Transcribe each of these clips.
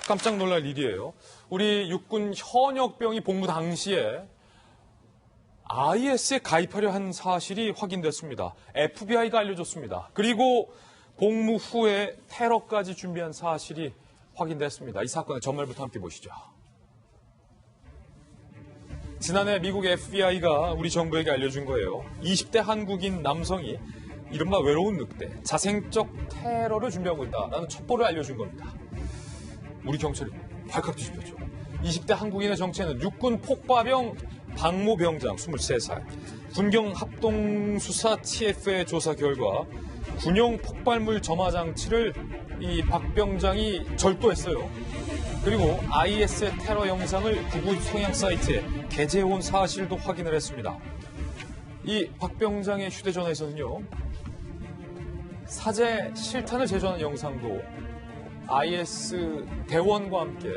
깜짝 놀랄 일이에요. 우리 육군 현역병이 복무 당시에 IS에 가입하려 한 사실이 확인됐습니다. FBI가 알려줬습니다. 그리고 복무 후에 테러까지 준비한 사실이 확인됐습니다. 이 사건의 전말부터 함께 보시죠. 지난해 미국 FBI가 우리 정부에게 알려준 거예요. 20대 한국인 남성이 이른바 외로운 늑대, 자생적 테러를 준비하고 있다라는 첩보를 알려준 겁니다. 우리 경찰이 발칵 뒤집혔죠. 20대 한국인의 정체는 육군 폭파병 박모 병장 23살. 군경합동수사 TF의 조사 결과 군용 폭발물 점화 장치를 이 박 병장이 절도했어요. 그리고 IS의 테러 영상을 구구 성향 사이트에 게재해온 사실도 확인을 했습니다. 이 박 병장의 휴대전화에서는요, 사제 실탄을 제조하는 영상도 IS 대원과 함께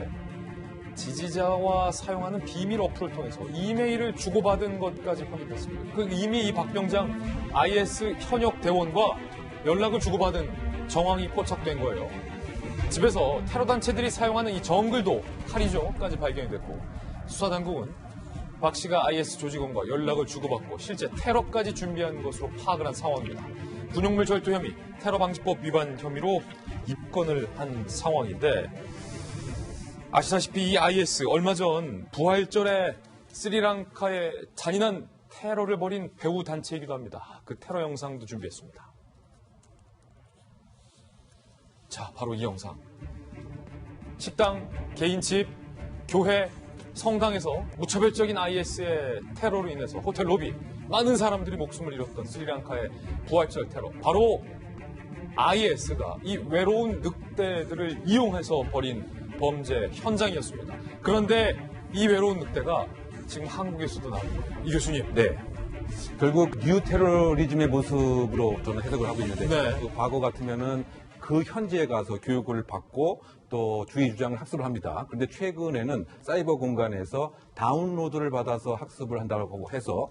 지지자와 사용하는 비밀 어플을 통해서 이메일을 주고받은 것까지 확인됐습니다. 이미 이 박 병장 IS 현역 대원과 연락을 주고받은 정황이 포착된 거예요. 집에서 테러 단체들이 사용하는 이 정글도 칼이죠까지 발견이 됐고, 수사당국은 박 씨가 IS 조직원과 연락을 주고받고 실제 테러까지 준비한 것으로 파악을 한 상황입니다. 군용물 절도 혐의, 테러방지법 위반 혐의로 입건을 한 상황인데, 아시다시피 이 IS 얼마 전 부활절에 스리랑카에 잔인한 테러를 벌인 배후 단체이기도 합니다. 그 테러 영상도 준비했습니다. 자, 바로 이 영상. 식당, 개인 집, 교회, 성당에서 무차별적인 IS의 테러로 인해서 호텔 로비, 많은 사람들이 목숨을 잃었던 스리랑카의 부활절 테러. 바로 IS가 이 외로운 늑대들을 이용해서 벌인 범죄 현장이었습니다. 그런데 이 외로운 늑대가 지금 한국에서도 나오는 거예요. 이 교수님. 네. 결국 뉴 테러리즘의 모습으로 저는 해석을 하고 있는데, 네. 그 과거 같으면은 그 현지에 가서 교육을 받고 또 주의 주장을 학습을 합니다. 그런데 최근에는 사이버 공간에서 다운로드를 받아서 학습을 한다고 해서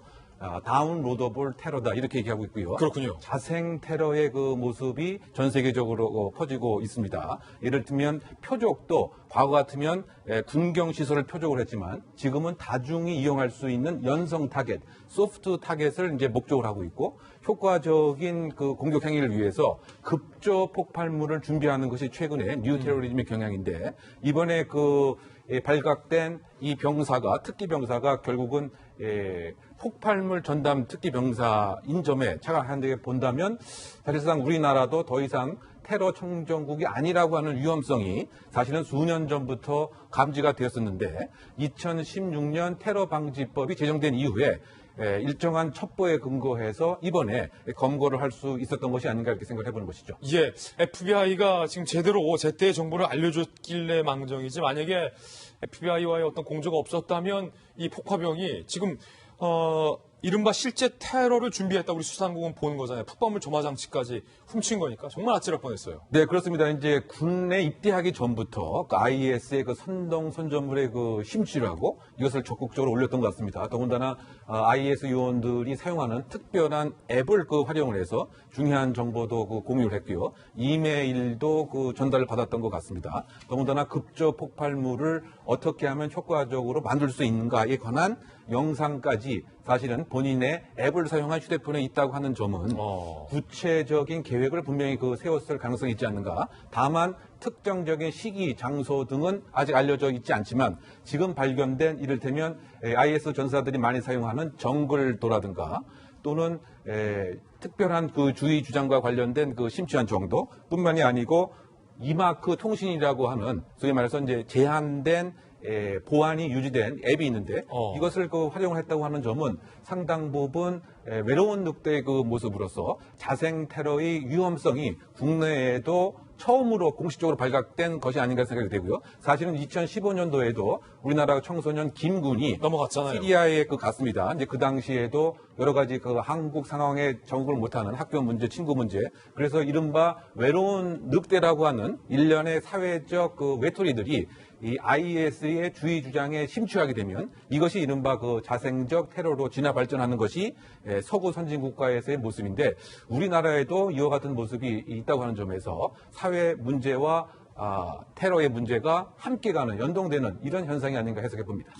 다운로더블 테러다 이렇게 얘기하고 있고요. 그렇군요. 자생 테러의 그 모습이 전 세계적으로 퍼지고 있습니다. 예를 들면 표적도 과거 같으면 군경 시설을 표적을 했지만 지금은 다중이 이용할 수 있는 연성 타겟, 소프트 타겟을 이제 목적으로 하고 있고, 효과적인 그 공격 행위를 위해서 급조 폭발물을 준비하는 것이 최근에 뉴 테러리즘의 경향인데, 이번에 그 발각된 이 병사가, 특기 병사가 결국은 폭발물 전담 특기 병사인 점에 착각한데 본다면 사실상 우리나라도 더 이상 테러 청정국이 아니라고 하는 위험성이 사실은 수년 전부터 감지가 되었었는데, 2016년 테러 방지법이 제정된 이후에 일정한 첩보에 근거해서 이번에 검거를 할 수 있었던 것이 아닌가 이렇게 생각을 해보는 것이죠. 예, FBI가 지금 제대로 제때의 정보를 알려줬길래 망정이지, 만약에 FBI와의 어떤 공조가 없었다면 이 폭파병이 지금 이른바 실제 테러를 준비했다 우리 수사당국은 보는 거잖아요. 폭발물 점화 장치까지 훔친 거니까 정말 아찔할 뻔했어요. 네, 그렇습니다. 이제 군에 입대하기 전부터 그 IS의 그 선전물의 그 심취라고 이것을 적극적으로 올렸던 것 같습니다. 더군다나 IS 요원들이 사용하는 특별한 앱을 그 활용을 해서 중요한 정보도 그 공유를 했고요. 이메일도 그 전달을 받았던 것 같습니다. 더군다나 급조 폭발물을 어떻게 하면 효과적으로 만들 수 있는가에 관한 영상까지 사실은 본인의 앱을 사용한 휴대폰에 있다고 하는 점은 구체적인 계획을 분명히 그 세웠을 가능성이 있지 않는가. 다만 특정적인 시기, 장소 등은 아직 알려져 있지 않지만 지금 발견된 이를테면 IS 전사들이 많이 사용하는 정글도라든가 또는 특별한 그 주의 주장과 관련된 그 심취한 정도 뿐만이 아니고 이마크 통신이라고 하는 소위 말해서 이제 제한된 보안이 유지된 앱이 있는데 이것을 그 활용을 했다고 하는 점은 상당 부분 외로운 늑대의 그 모습으로서 자생 테러의 위험성이 국내에도 처음으로 공식적으로 발각된 것이 아닌가 생각이 되고요. 사실은 2015년도에도 우리나라 청소년 김군이 넘어갔잖아요. 시리아에 갔습니다. 이제 그 당시에도 여러 가지 그 한국 상황에 적응을 못하는 학교 문제, 친구 문제, 그래서 이른바 외로운 늑대라고 하는 일련의 사회적 그 외톨이들이 이 IS의 주의 주장에 심취하게 되면 이것이 이른바 그 자생적 테러로 진화 발전하는 것이 서구 선진 국가에서의 모습인데, 우리나라에도 이와 같은 모습이 있다고 하는 점에서 사회 문제와 테러의 문제가 함께 가는, 연동되는 이런 현상이 아닌가 해석해 봅니다.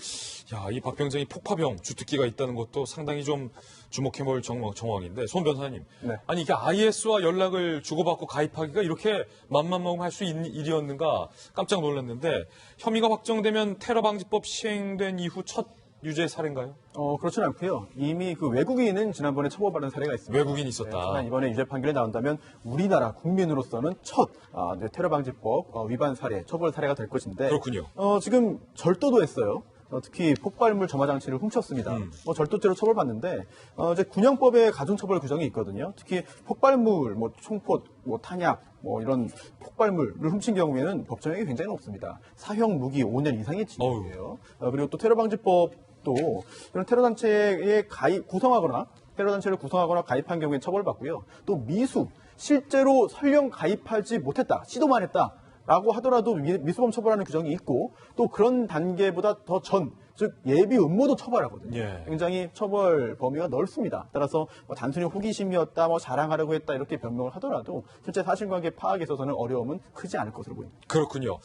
야, 이 박병정이 폭파병 주특기가 있다는 것도 상당히 좀 주목해볼 정황인데, 손 변호사님. 네. 아니, 이게 IS와 연락을 주고받고 가입하기가 이렇게 맘만 먹으면 할 수 있는 일이었는가 깜짝 놀랐는데, 혐의가 확정되면 테러방지법 시행된 이후 첫 유죄 사례인가요? 그렇진 않고요. 이미 그 외국인은 지난번에 처벌받은 사례가 있습니다. 외국인이 있었다. 하지만 이번에 유죄 판결이 나온다면 우리나라 국민으로서는 첫 테러방지법 위반 사례, 처벌 사례가 될 것인데. 그렇군요. 지금 절도도 했어요. 특히 폭발물 점화 장치를 훔쳤습니다. 절도죄로 처벌받는데 이제 군형법에 가중처벌 규정이 있거든요. 특히 폭발물, 총포, 탄약, 이런 폭발물을 훔친 경우에는 법정형이 굉장히 높습니다. 사형 무기 5년 이상의 징역이에요. 그리고 또 테러방지법도 이런 테러단체에 테러단체를 구성하거나 가입한 경우에 처벌받고요. 또 미수, 실제로 설령 가입하지 못했다, 시도만 했다. 라고 하더라도 미수범 처벌하는 규정이 있고 또 그런 단계보다 더 전, 즉 예비 음모도 처벌하거든요. 예. 굉장히 처벌 범위가 넓습니다. 따라서 단순히 호기심이었다, 자랑하려고 했다 이렇게 변명을 하더라도 실제 사실관계 파악에 있어서는 어려움은 크지 않을 것으로 보입니다. 그렇군요.